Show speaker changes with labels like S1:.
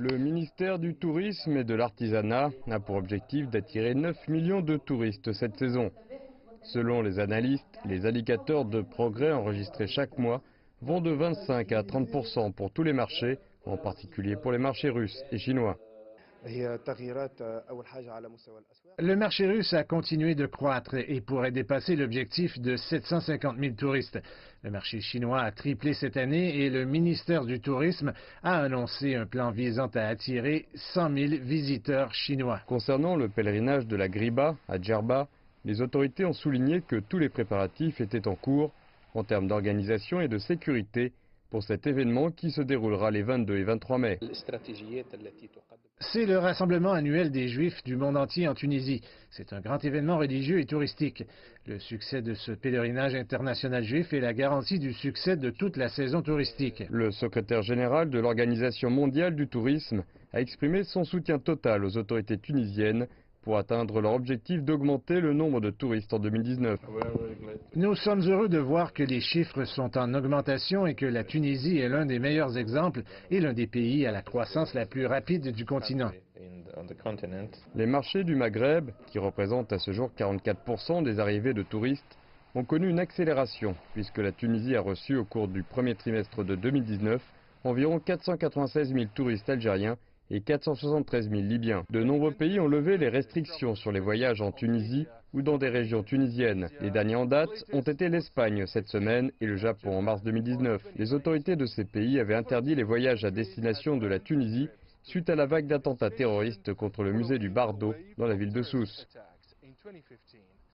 S1: Le ministère du Tourisme et de l'Artisanat a pour objectif d'attirer 9 millions de touristes cette saison. Selon les analystes, les indicateurs de progrès enregistrés chaque mois vont de 25 à 30% pour tous les marchés, en particulier pour les marchés russes et chinois.
S2: Le marché russe a continué de croître et pourrait dépasser l'objectif de 750 000 touristes. Le marché chinois a triplé cette année et le ministère du Tourisme a annoncé un plan visant à attirer 100 000 visiteurs chinois.
S1: Concernant le pèlerinage de la Griba à Djerba, les autorités ont souligné que tous les préparatifs étaient en cours en termes d'organisation et de sécurité pour cet événement qui se déroulera les 22 et 23 mai.
S2: C'est le rassemblement annuel des Juifs du monde entier en Tunisie. C'est un grand événement religieux et touristique. Le succès de ce pèlerinage international juif est la garantie du succès de toute la saison touristique.
S1: Le secrétaire général de l'Organisation mondiale du tourisme a exprimé son soutien total aux autorités tunisiennes pour atteindre leur objectif d'augmenter le nombre de touristes en 2019.
S2: Nous sommes heureux de voir que les chiffres sont en augmentation et que la Tunisie est l'un des meilleurs exemples et l'un des pays à la croissance la plus rapide du continent.
S1: Les marchés du Maghreb, qui représentent à ce jour 44% des arrivées de touristes, ont connu une accélération puisque la Tunisie a reçu au cours du premier trimestre de 2019 environ 496 000 touristes algériens et 473 000 Libyens. De nombreux pays ont levé les restrictions sur les voyages en Tunisie ou dans des régions tunisiennes. Les derniers en date ont été l'Espagne cette semaine et le Japon en mars 2019. Les autorités de ces pays avaient interdit les voyages à destination de la Tunisie suite à la vague d'attentats terroristes contre le musée du Bardo dans la ville de Sousse.